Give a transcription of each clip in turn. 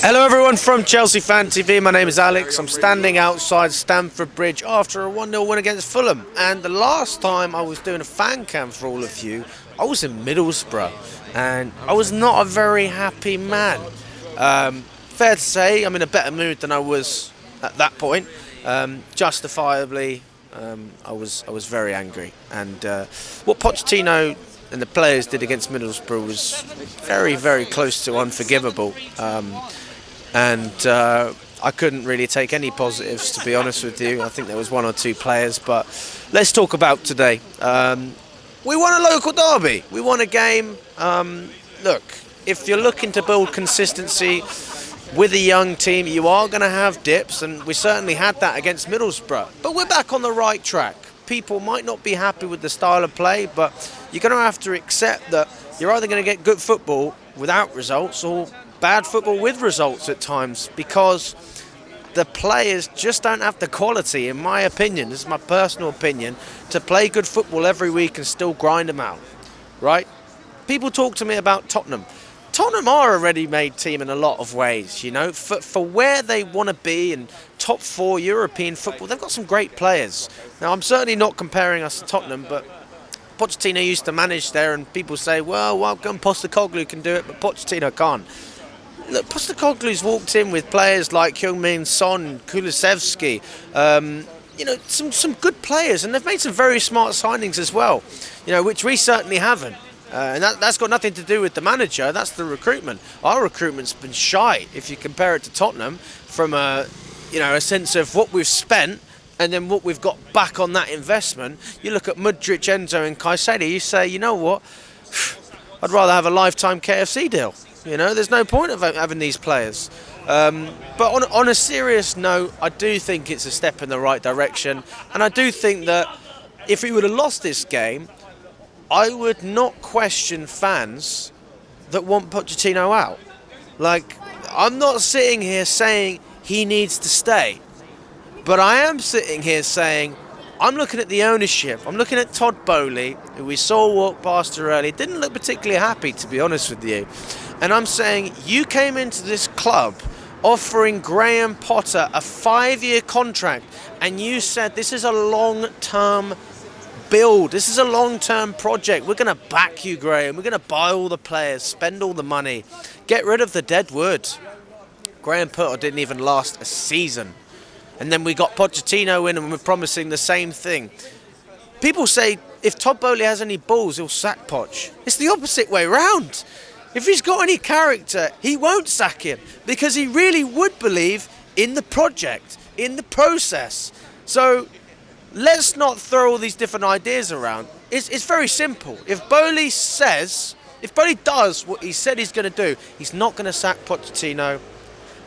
Hello everyone from Chelsea Fan TV, my name is Alex. I'm standing outside Stamford Bridge after a 1-0 win against Fulham. And the last time I was doing a fan cam for all of you, I was in Middlesbrough. And I was not a very happy man. Fair to say, I'm in a better mood than I was at that point. Justifiably, I was very angry. And what Pochettino and the players did against Middlesbrough was very, very close to unforgivable. I couldn't really take any positives, to be honest with you. I think there was one or two players, but let's talk about today. We won a local derby. We won a game. Look, if you're looking to build consistency with a young team, you are going to have dips, and we certainly had that against Middlesbrough. But we're back on the right track. People might not be happy with the style of play, but you're going to have to accept that you're either going to get good football without results or bad football with results at times, because the players just don't have the quality, in my opinion, this is my personal opinion, to play good football every week and still grind them out, right? People talk to me about Tottenham. Tottenham are a ready-made team in a lot of ways, you know. For where they want to be in top 4 European football, they've got some great players. Now, I'm certainly not comparing us to Tottenham, but Pochettino used to manage there, and people say, well, welcome, Postecoglou can do it, but Pochettino can't. Look, Postecoglou's walked in with players like Heung-min Son, Kulusevski, you know, some good players, and they've made some very smart signings as well, you know, which we certainly haven't. And that's got nothing to do with the manager, that's the recruitment. Our recruitment's been shy, if you compare it to Tottenham, from a sense of what we've spent and then what we've got back on that investment. You look at Mudryk, Enzo and Caicedo, you say, you know what, I'd rather have a lifetime KFC deal. You know, there's no point of having these players. But on a serious note, I do think it's a step in the right direction. And I do think that if we would have lost this game, I would not question fans that want Pochettino out. Like, I'm not sitting here saying he needs to stay. But I am sitting here saying, I'm looking at the ownership. I'm looking at Todd Boehly, who we saw walk past her early. Didn't look particularly happy, to be honest with you. And I'm saying, you came into this club offering Graham Potter a 5-year contract, and you said this is a long-term build. This is a long-term project. We're going to back you, Graham. We're going to buy all the players, spend all the money, get rid of the dead wood. Graham Potter didn't even last a season. And then we got Pochettino in and we're promising the same thing. People say if Todd Boehly has any balls, he'll sack Poch. It's the opposite way round. If he's got any character, he won't sack him, because he really would believe in the project, in the process. So let's not throw all these different ideas around. It's very simple. If Boehly does what he said he's going to do, he's not going to sack Pochettino,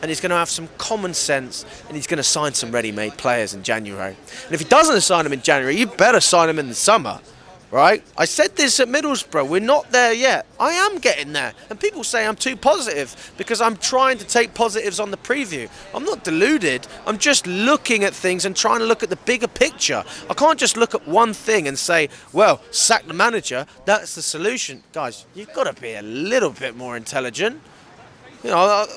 and he's going to have some common sense, and he's going to sign some ready-made players in January. And if he doesn't sign them in January, you better sign them in the summer, right? I said this at Middlesbrough. We're not there yet. I am getting there. And people say I'm too positive because I'm trying to take positives on the preview. I'm not deluded. I'm just looking at things and trying to look at the bigger picture. I can't just look at one thing and say, well, sack the manager, that's the solution. Guys, you've got to be a little bit more intelligent. You know,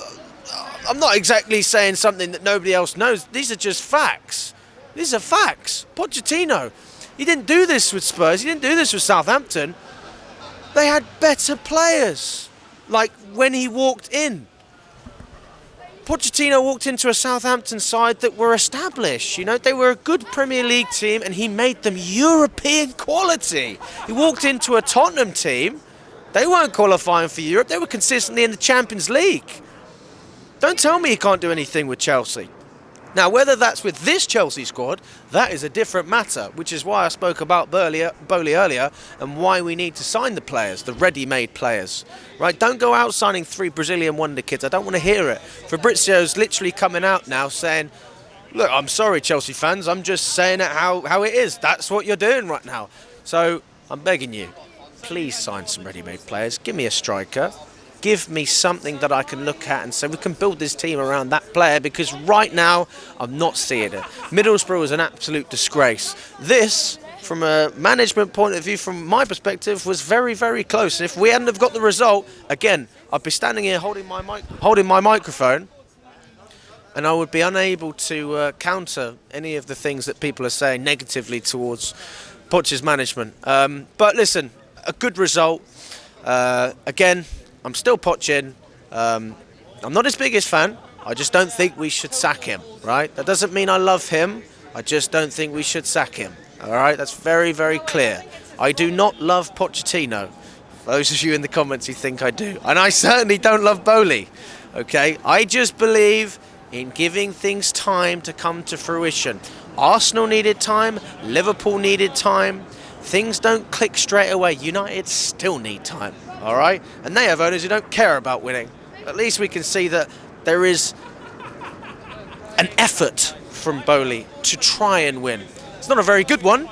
I'm not exactly saying something that nobody else knows. These are just facts. These are facts. Pochettino, he didn't do this with Spurs. He didn't do this with Southampton. They had better players, like when he walked in. Pochettino walked into a Southampton side that were established. You know, they were a good Premier League team, and he made them European quality. He walked into a Tottenham team. They weren't qualifying for Europe. They were consistently in the Champions League. Don't tell me he can't do anything with Chelsea. Now, whether that's with this Chelsea squad, that is a different matter, which is why I spoke about Boehly earlier and why we need to sign the players, the ready-made players. Right? Don't go out signing 3 Brazilian wonder kids. I don't want to hear it. Fabrizio's literally coming out now saying, look, I'm sorry, Chelsea fans. I'm just saying it how it is. That's what you're doing right now. So I'm begging you, please sign some ready-made players. Give me a striker. Give me something that I can look at and say we can build this team around that player, because right now I'm not seeing it. Middlesbrough is an absolute disgrace. This, from a management point of view, from my perspective, was very, very close. And if we hadn't have got the result, again, I'd be standing here holding my microphone and I would be unable to counter any of the things that people are saying negatively towards Poch's management. But listen, a good result. Again, I'm still Poch. I'm not his biggest fan. I just don't think we should sack him, right? That doesn't mean I love him. I just don't think we should sack him, all right? That's very, very clear. I do not love Pochettino, for those of you in the comments who think I do. And I certainly don't love Boehly, okay? I just believe in giving things time to come to fruition. Arsenal needed time. Liverpool needed time. Things don't click straight away. United still need time, all right? And they have owners who don't care about winning. At least we can see that there is an effort from Boehly to try and win. It's not a very good one,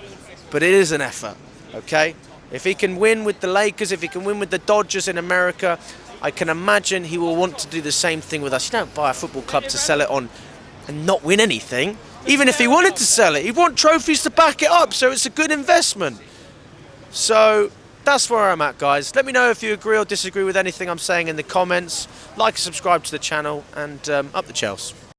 but it is an effort, okay? If he can win with the Lakers, if he can win with the Dodgers in America, I can imagine he will want to do the same thing with us. You don't buy a football club to sell it on and not win anything. Even if he wanted to sell it, he'd want trophies to back it up, so it's a good investment. So that's where I'm at, guys. Let me know if you agree or disagree with anything I'm saying in the comments. Like and subscribe to the channel, and up the Chelsea.